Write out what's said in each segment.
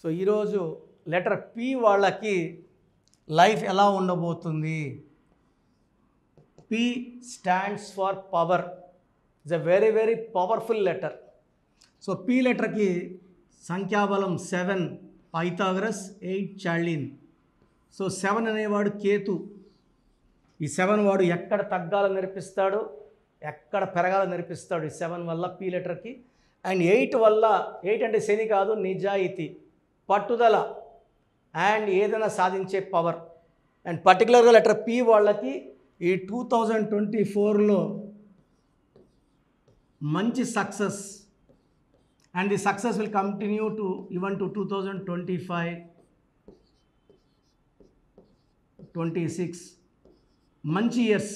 So ఈరోజు letter P వాళ్ళకి life ఎలా ఉండబోతుంది? P stands for power. It's a very very powerful letter. So P లెటర్కి సంఖ్యాబలం 7 పైథాగరస్, 8 చార్లిన్. సో 7 అనేవాడు కేతు. ఈ 7 వాడు ఎక్కడ తగ్గాలని నేర్పిస్తాడు, ఎక్కడ పెరగాలని నేర్పిస్తాడు ఈ 7 వల్ల పి లెటర్కి. అండ్ 8 వల్ల, 8 అంటే శని కాదు, నిజాయితీ, పట్టుదల అండ్ ఏదైనా సాధించే పవర్. అండ్ పర్టికులర్గా లెటర్ పి వాళ్ళకి ఈ 2024లో మంచి success, and the success will continue to even to 2025, 26 మంచి ఇయర్స్.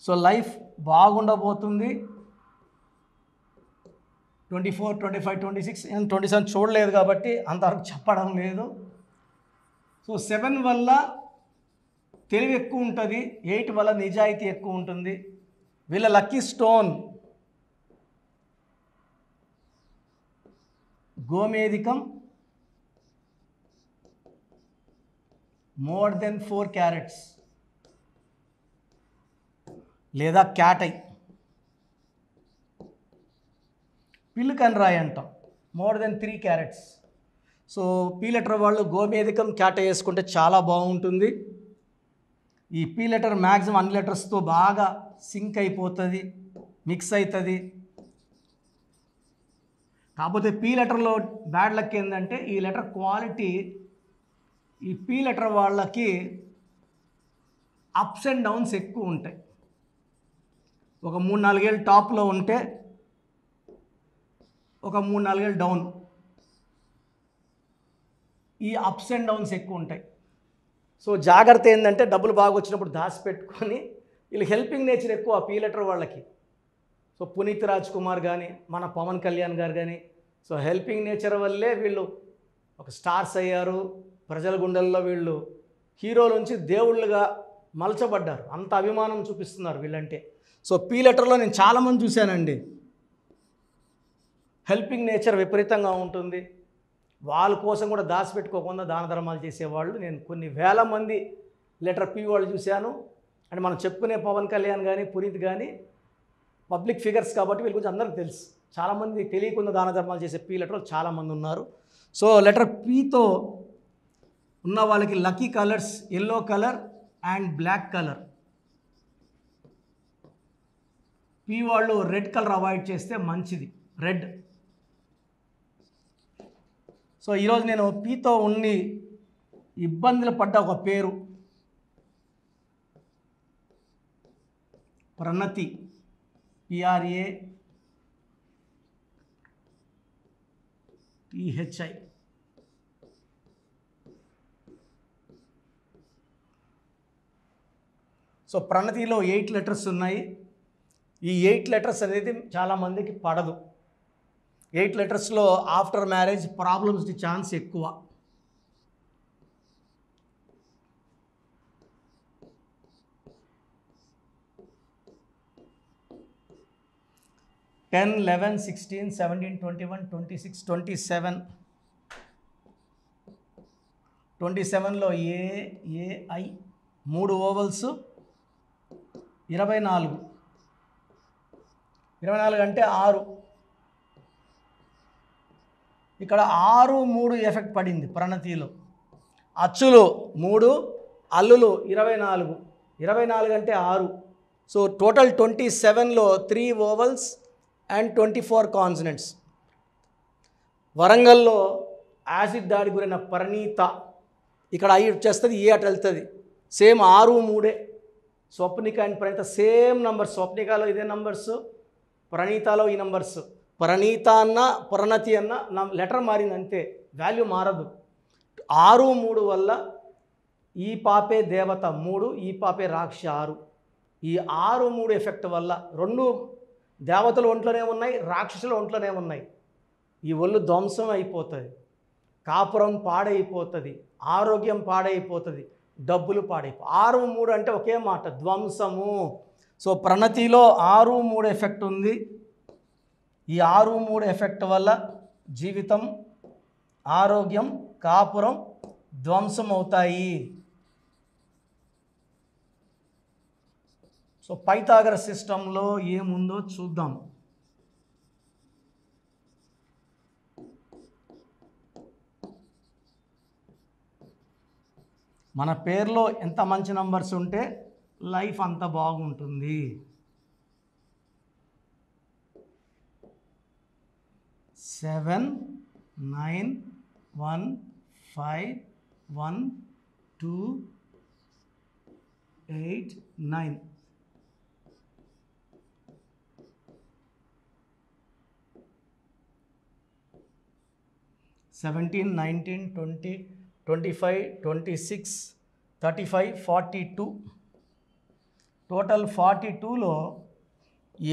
So life బాగుండబోతుంది. 24, 25, 26 నేను 27 చూడలేదు కాబట్టి అంతవరకు చెప్పడం లేదు. సో 7 వల్ల తెలివి ఎక్కువ ఉంటుంది, 8 వల్ల నిజాయితీ ఎక్కువ ఉంటుంది. వీళ్ళ లక్కీ స్టోన్ గోమేధికం, మోర్ దెన్ 4 క్యారెట్స్, లేదా క్యాటై. పిల్లుకని రాయి అంటాం, more than 3 carats. So P letter వాళ్ళు గోమేధికం, క్యాటై వేసుకుంటే చాలా బాగుంటుంది. ఈ పీ లెటర్ మ్యాక్సిమం అన్ని లెటర్స్తో బాగా సింక్ అయిపోతుంది, మిక్స్ అవుతుంది. కాకపోతే పీ లెటర్లో బ్యాడ్ లక్ ఏంటంటే ఈ లెటర్ క్వాలిటీ, ఈ పీ లెటర్ వాళ్ళకి అప్స్ అండ్ డౌన్స్ ఎక్కువ ఉంటాయి. ఒక 3-4 ఏళ్ళు టాప్లో ఉంటే ఒక 3-4 ఏళ్ళు డౌన్. ఈ అప్స్ అండ్ డౌన్స్ ఎక్కువ ఉంటాయి. సో జాగ్రత్త ఏంటంటే డబ్బులు బాగా వచ్చినప్పుడు దాచిపెట్టుకొని, వీళ్ళు హెల్పింగ్ నేచర్ ఎక్కువ పీ లెటర్ వాళ్ళకి. సో పునీత్ రాజ్ కుమార్ కానీ, మన పవన్ కళ్యాణ్ గారు కానీ, సో హెల్పింగ్ నేచర్ వల్లే వీళ్ళు ఒక స్టార్స్ అయ్యారు. ప్రజల గుండెల్లో వీళ్ళు హీరోల నుంచి దేవుళ్ళుగా మలచబడ్డారు. అంత అభిమానం చూపిస్తున్నారు వీళ్ళంటే. సో పీ లెటర్లో నేను చాలామంది చూశానండి, హెల్పింగ్ నేచర్ విపరీతంగా ఉంటుంది. వాళ్ళ కోసం కూడా దాచిపెట్టుకోకుండా దాన ధర్మాలు చేసేవాళ్ళు నేను కొన్ని వేల మంది లెటర్ పి వాళ్ళు చూశాను. అంటే మనం చెప్పుకునే పవన్ కళ్యాణ్ కానీ, పునీత్ కానీ పబ్లిక్ ఫిగర్స్ కాబట్టి వీళ్ళ గురించి అందరికీ తెలుసు. చాలామంది తెలియకుండా దాన ధర్మాలు చేసే పీ లెటర్ చాలామంది ఉన్నారు. సో లెటర్ పితో ఉన్న వాళ్ళకి lucky colours yellow colour and black colour. P వాళ్ళు రెడ్ కలర్ అవాయిడ్ చేస్తే మంచిది, రెడ్. సో ఈరోజు నేను పీతో ఉండి ఇబ్బందులు పడ్డ ఒక పేరు ప్రణతి, PRATHI. సో ప్రణతిలో 8 లెటర్స్ ఉన్నాయి. ఈ 8 లెటర్స్ అనేది చాలామందికి పడదు. 8 లెటర్స్లో ఆఫ్టర్ మ్యారేజ్ ప్రాబ్లమ్స్కి ఛాన్స్ ఎక్కువ. (10, 11, 16, 17, 21, 26, 27). 27లో AAI 3 ఓవల్స్, 24. 24 అంటే 6. ఇక్కడ 6, 3 ఎఫెక్ట్ పడింది ప్రణతిలో. అచ్చులు 3, అల్లులు 24. 24 అంటే 6. సో టోటల్ 27లో 3 ఓవల్స్ అండ్ 24 కాన్సనెంట్స్. వరంగల్లో యాసిడ్ దాడి గురైన పరిణీత, ఇక్కడ ఐ వచ్చేస్తుంది, ఏ అటు వెళ్తుంది. Same 6, 3. Swapnika and Praneetha same numbers. స్వప్నికలో ఇదే నంబర్స్, ప్రణీతలో ఈ నంబర్స్. ప్రణీత అన్న ప్రణతి అన్న లెటర్ మారింది అంతే, వాల్యూ మారదు. 6, 3 వల్ల ఈ పాపే దేవత 3, ఈ పాపే రాక్ష 6. ఈ 6, 3 ఎఫెక్ట్ వల్ల 2 దేవతలు ఒంట్లోనే ఉన్నాయి, రాక్షసులు ఒంట్లోనే ఉన్నాయి. ఈ ఒళ్ళు ధ్వంసం అయిపోతుంది, కాపురం పాడైపోతుంది, ఆరోగ్యం పాడైపోతుంది, డబ్బులు పాడైపో. 6, 3 అంటే ఒకే మాట, ధ్వంసము. సో ప్రణతిలో 6, 3 ఎఫెక్ట్ ఉంది. ఈ 6, 3 ఎఫెక్ట్ వల్ల జీవితం, ఆరోగ్యం, కాపురం ధ్వంసం అవుతాయి. సో పైథాగరస్ సిస్టంలో ఏముందో చూద్దాం. మన పేరులో ఎంత మంచి నంబర్స్ ఉంటే లైఫ్ అంత బాగుంటుంది. 7 9 1 5 1 2 8 9. సెవెంటీన్ 19 20 25 26 35 42. టోటల్ 42లో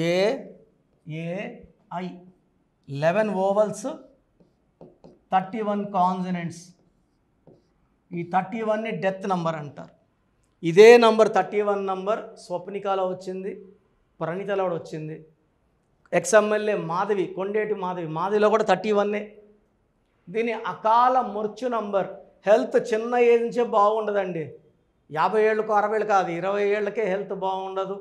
ఏఐ 11 ఓవల్స్ 31 కాన్సనెంట్స్. ఈ 31ని డెత్ నంబర్ అంటారు. ఇదే నంబర్ 31 నంబర్ స్వప్నికాలో వచ్చింది, ప్రణీతలో కూడా వచ్చింది. ఎక్స్ఎమ్మెల్యే మాధవి, కొండేటి మాధవిలో కూడా 31. దీని అకాల మృత్యు నంబర్. హెల్త్ చిన్న ఏజ్ నుంచే బాగుండదండి. 50 ఏళ్ళకు 60 ఏళ్ళు కాదు, 20 ఏళ్ళకే హెల్త్ బాగుండదు.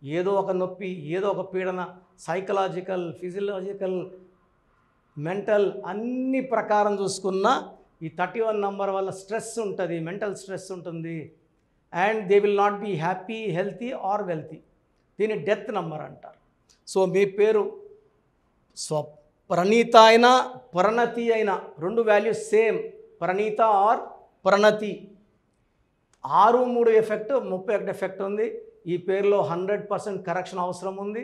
ఏదో ఒక నొప్పి, ఏదో ఒక పీడన, సైకలాజికల్, ఫిజియలాజికల్, మెంటల్ అన్ని ప్రకారం చూసుకున్నా ఈ 31 నంబర్ వల్ల స్ట్రెస్ ఉంటుంది, మెంటల్ స్ట్రెస్ ఉంటుంది. And they will not be happy, healthy or wealthy. దీన్ని డెత్ నంబర్ అంటారు. సో మీ పేరు ప్రణీత అయినా ప్రణతి అయినా 2 values same, Praneetha or Pranathi. 6-3 effect, 31 effect ఉంది. ఈ పేరులో 100% కరెక్షన్ అవసరం ఉంది.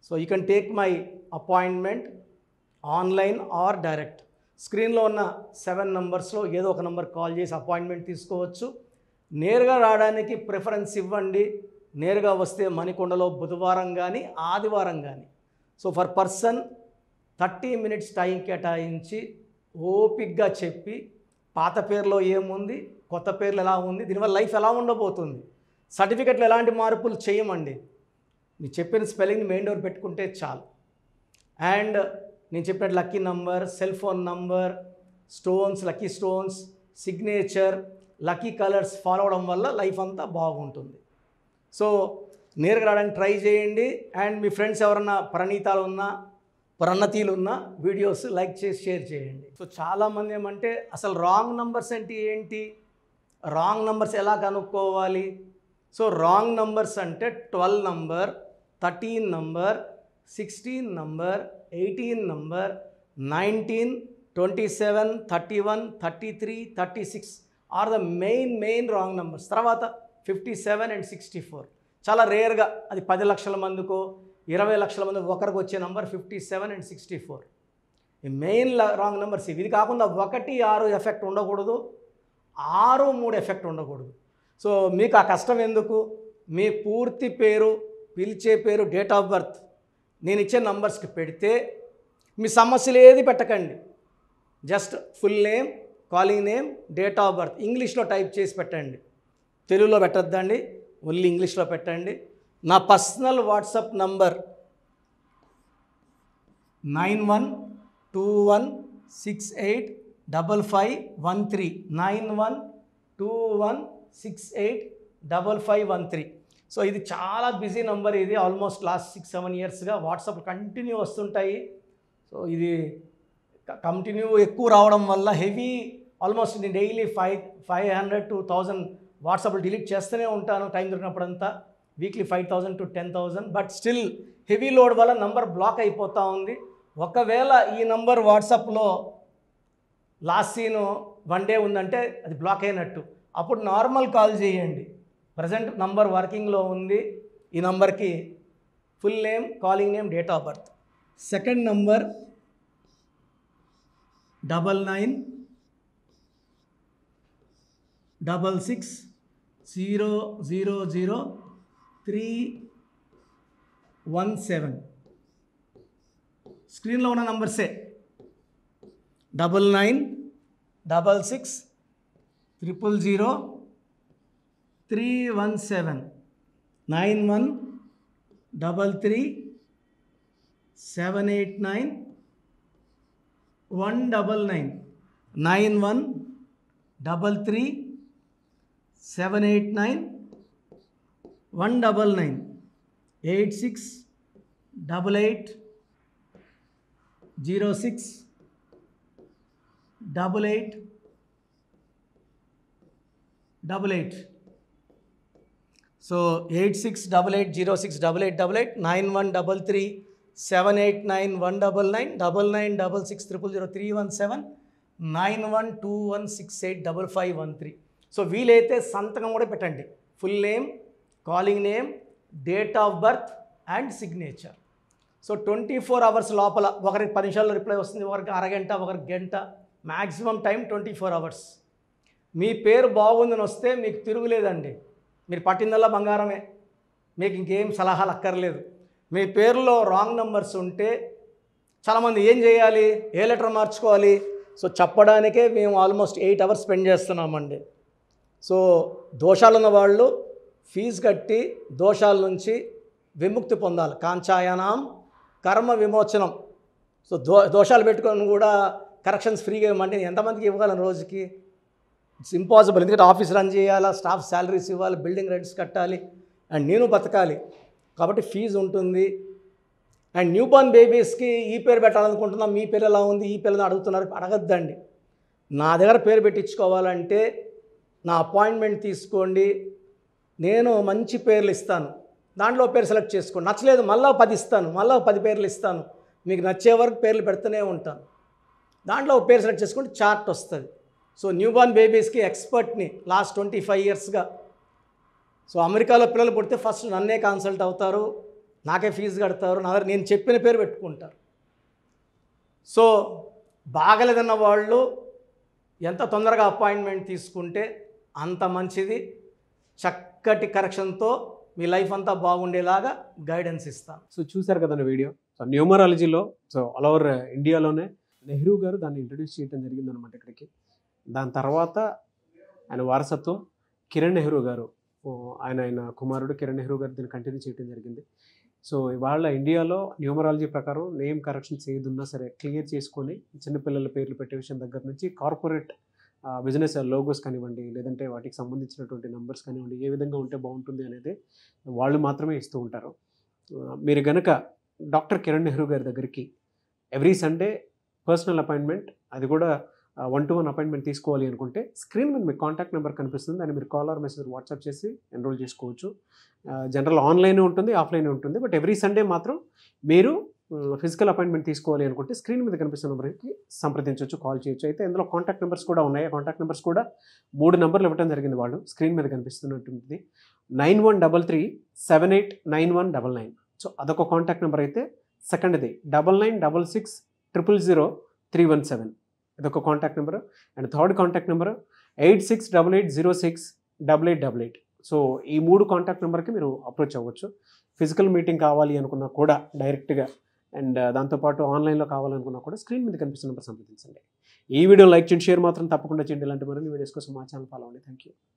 So you can take my appointment online or direct. స్క్రీన్లో ఉన్న 7 నంబర్స్లో ఏదో ఒక నంబర్ కాల్ చేసి అపాయింట్మెంట్ తీసుకోవచ్చు. నేరుగా రావడానికి ప్రిఫరెన్స్ ఇవ్వండి. నేరుగా వస్తే మణికొండలో బుధవారం కానీ ఆదివారం కానీ. So for person 30 minutes time కేటాయించి ఓపిక్గా చెప్పి పాత పేరులో ఏముంది, కొత్త పేర్లు ఎలా ఉంది, దీనివల్ల లైఫ్ ఎలా ఉండబోతుంది, సర్టిఫికెట్లు ఎలాంటి మార్పులు చేయమండి. నేను చెప్పిన స్పెల్లింగ్ మెయిన్ డోర్ పెట్టుకుంటే చాలు. అండ్ నేను చెప్పినట్టు lucky number, cell phone number, stones, lucky stones, signature, lucky colours follow అవడం వల్ల లైఫ్ అంతా బాగుంటుంది. సో నేరుగా రావడానికి ట్రై చేయండి. అండ్ మీ ఫ్రెండ్స్ ఎవరన్నా ప్రణీతాలు ఉన్నా, ప్రణతీలు ఉన్న వీడియోస్ లైక్ చేసి షేర్ చేయండి. సో చాలామంది ఏమంటే అసలు రాంగ్ నంబర్స్ అంటే ఏంటి, రాంగ్ నంబర్స్ ఎలా కనుక్కోవాలి. సో రాంగ్ నంబర్స్ అంటే 12 number, 13 number, 16 number, 18 number, 19, 27, 31, 33, 36 are the main wrong numbers. తర్వాత 57 and 64 చాలా రేర్గా, అది 10 లక్షల మందికో 20 లక్షల మంది ఒకరికి వచ్చే నంబర్ 57 and 64. ఈ మెయిన్ రాంగ్ నెంబర్స్ ఇవి. ఇది కాకుండా 1, 6 ఎఫెక్ట్ ఉండకూడదు, 6, 3 ఎఫెక్ట్ ఉండకూడదు. సో మీకు ఆ కష్టం ఎందుకు? మీ పూర్తి పేరు, పిలిచే పేరు, డేట్ ఆఫ్ బర్త్ నేను ఇచ్చే నంబర్స్కి పెడితే మీ సమస్యలు ఏది పెట్టకండి. Just full name, calling name, date of birth ఇంగ్లీష్లో టైప్ చేసి పెట్టండి. తెలుగులో పెట్టద్దండి, ఓన్లీ ఇంగ్లీష్లో పెట్టండి. నా పర్సనల్ వాట్సాప్ నంబర్ 9121685513 9121685513. సో ఇది చాలా బిజీ నంబర్. ఇది ఆల్మోస్ట్ లాస్ట్ 6-7 ఇయర్స్గా వాట్సాప్ కంటిన్యూ వస్తుంటాయి. సో ఇది కంటిన్యూ ఎక్కువ రావడం వల్ల హెవీ, ఆల్మోస్ట్ నేను డైలీ 500 to 1000 వాట్సాప్లో డిలీట్ చేస్తూనే ఉంటాను టైం దొరికినప్పుడంతా. Weekly 5000 to 10,000. But still heavy load వల్ల నంబర్ బ్లాక్ అయిపోతూ ఉంది. ఒకవేళ ఈ నంబర్ వాట్సాప్లో లాస్ట్ సీన్ 1 day ఉందంటే అది బ్లాక్ అయినట్టు. అప్పుడు నార్మల్ కాల్ చేయండి. ప్రజెంట్ నంబర్ వర్కింగ్లో ఉంది. ఈ నంబర్కి full name, calling name, date of birth. Second number 9966000317. స్క్రీన్లో ఉన్న నంబర్సే 9966000317 9133789789 199 9133 789 199 86 88 06 88 88. So 8688068888 9133 789 199 9966000317 9121685513. సో వీలైతే సంతకం కూడా పెట్టండి. Full name, calling name, date of birth and signature. So 24 hours లోపల, ఒకరికి 10 నిమిషాల్లో రిప్లై వస్తుంది, ఒకరికి అరగంట, ఒకరికి గంట, మ్యాక్సిమం టైం 24 hours. మీ పేరు బాగుందని వస్తే మీకు తిరుగులేదండి. మీరు పట్టిందల్లా బంగారమే, మీకు ఇంకేం సలహాలు అక్కర్లేదు. మీ పేరులో రాంగ్ నెంబర్స్ ఉంటే చాలామంది ఏం చేయాలి, ఏ లెటర్ మార్చుకోవాలి, సో చెప్పడానికే మేము ఆల్మోస్ట్ 8 hours స్పెండ్ చేస్తున్నామండి. సో దోషాలు ఉన్న వాళ్ళు ఫీజు కట్టి దోషాల నుంచి విముక్తి పొందాలి. కాంచాయనాం కర్మ విమోచనం. సో దోషాలు పెట్టుకొని కూడా కరెక్షన్స్ ఫ్రీగా ఇవ్వమంటే ఎంతమందికి ఇవ్వగలను రోజుకి? It's impossible. ఎందుకంటే ఆఫీస్ రన్ చేయాలా, స్టాఫ్ శాలరీస్ ఇవ్వాలి, బిల్డింగ్ రెంట్స్ కట్టాలి, అండ్ నేను బతకాలి. కాబట్టి ఫీజు ఉంటుంది. అండ్ న్యూ బోర్న్ బేబీస్కి ఈ పేరు పెట్టాలనుకుంటున్నాం, మీ పేరు ఎలా ఉంది, ఈ పేరు అడుగుతున్నారు, అడగద్దండి. నా దగ్గర పేరు పెట్టించుకోవాలంటే నా అపాయింట్మెంట్ తీసుకోండి, నేను మంచి పేర్లు ఇస్తాను, దాంట్లో పేరు సెలెక్ట్ చేసుకోండి. నచ్చలేదు మళ్ళీ 10 ఇస్తాను, మళ్ళీ 10 పేర్లు ఇస్తాను, మీకు నచ్చే వరకు పేర్లు పెడుతూనే ఉంటాను. దాంట్లో ఒక పేరు సెలెక్ట్ చేసుకుంటే చార్ట్ వస్తుంది. సో న్యూ బోర్న్ బేబీస్కి ఎక్స్పర్ట్ని లాస్ట్ 25 yearsగా. సో అమెరికాలో పిల్లలు పుడితే ఫస్ట్ నన్నే కన్సల్ట్ అవుతారు, నాకే ఫీజు కడతారు, నా దగ్గర నేను చెప్పిన పేరు పెట్టుకుంటారు. సో బాగలేదన్న వాళ్ళు ఎంత తొందరగా అపాయింట్మెంట్ తీసుకుంటే అంత మంచిది. చక్కటి కరెక్షన్తో మీ లైఫ్ అంతా బాగుండేలాగా గైడెన్స్ ఇస్తాను. సో చూశారు కదండి వీడియో. సో న్యూమరాలజీలో సో ఆల్ ఓవర్ ఇండియాలోనే నెహ్రూ గారు దాన్ని ఇంట్రడ్యూస్ చేయడం జరిగిందనమాట ఇక్కడికి. దాని తర్వాత ఆయన వారసత్వం కిరణ్ నెహ్రూ గారు, ఆయన కుమారుడు కిరణ్ నెహ్రూ గారు దీన్ని కంటిన్యూ చేయడం జరిగింది. సో ఇవాళ ఇండియాలో న్యూమరాలజీ ప్రకారం నేమ్ కరెక్షన్స్ ఏదున్నా సరే క్లియర్ చేసుకొని చిన్నపిల్లల పేర్లు పెట్టే విషయం దగ్గర నుంచి కార్పొరేట్ బిజినెస్ లోగోస్ కానివ్వండి, లేదంటే వాటికి సంబంధించినటువంటి నెంబర్స్ కానివ్వండి, ఏ విధంగా ఉంటే బాగుంటుంది అనేది వాళ్ళు మాత్రమే ఇస్తూ ఉంటారు. మీరు కనుక డాక్టర్ కిరణ్ నెహ్రూ గారి దగ్గరికి ఎవ్రీ సండే పర్సనల్ అపాయింట్మెంట్, అది కూడా 1-to-1 అపాయింట్మెంట్ తీసుకోవాలి అనుకుంటే స్క్రీన్ మీద మీకు కాంటాక్ట్ నెంబర్ కనిపిస్తుంది, దాన్ని మీరు కాల్ ఆర్ మెసేజ్ వాట్సాప్ చేసి ఎన్రోల్ చేసుకోవచ్చు. జనరల్ ఆన్లైన్ ఉంటుంది, ఆఫ్లైన్ ఉంటుంది. బట్ ఎవ్రీ సండే మాత్రం మీరు ఫిజికల్ అపాయింట్మెంట్ తీసుకోవాలి అనుకుంటే స్క్రీన్ మీద కనిపిస్తున్న నెంబర్కి సంప్రదించవచ్చు, కాల్ చేయొచ్చు. అయితే ఇందులో కాంటాక్ట్ నెంబర్స్ కూడా ఉన్నాయి. కాంటాక్ట్ నెంబర్స్ కూడా 3 నెంబర్లు ఇవ్వడం జరిగింది వాళ్ళు. స్క్రీన్ మీద కనిపిస్తున్నటువంటి 9133789199. సో అదొక కాంటాక్ట్ నెంబర్ అయితే, సెకండ్ది 9966000317, ఇదొక contact number. And third contact number 8688068888. So ఈ 3 కాంటాక్ట్ నెంబర్కి మీరు అప్రోచ్ అవ్వచ్చు. ఫిజికల్ మీటింగ్ కావాలి అనుకున్నా కూడా డైరెక్ట్గా, అండ్ దాంతోపాటు ఆన్లైన్లో కావాలనుకున్నా కూడా స్క్రీన్ మీద కనిపిస్తున్న నెంబర్ సంప్రదించండి. ఈ వీడియో లైక్ చేయండి, షేర్ మాత్రం తప్పకుండా చేయండి. ఇలాంటి మరిన్ని వీడియోస్ కోసం మా ఛానల్ ఫాలో అవ్వండి. Thank you.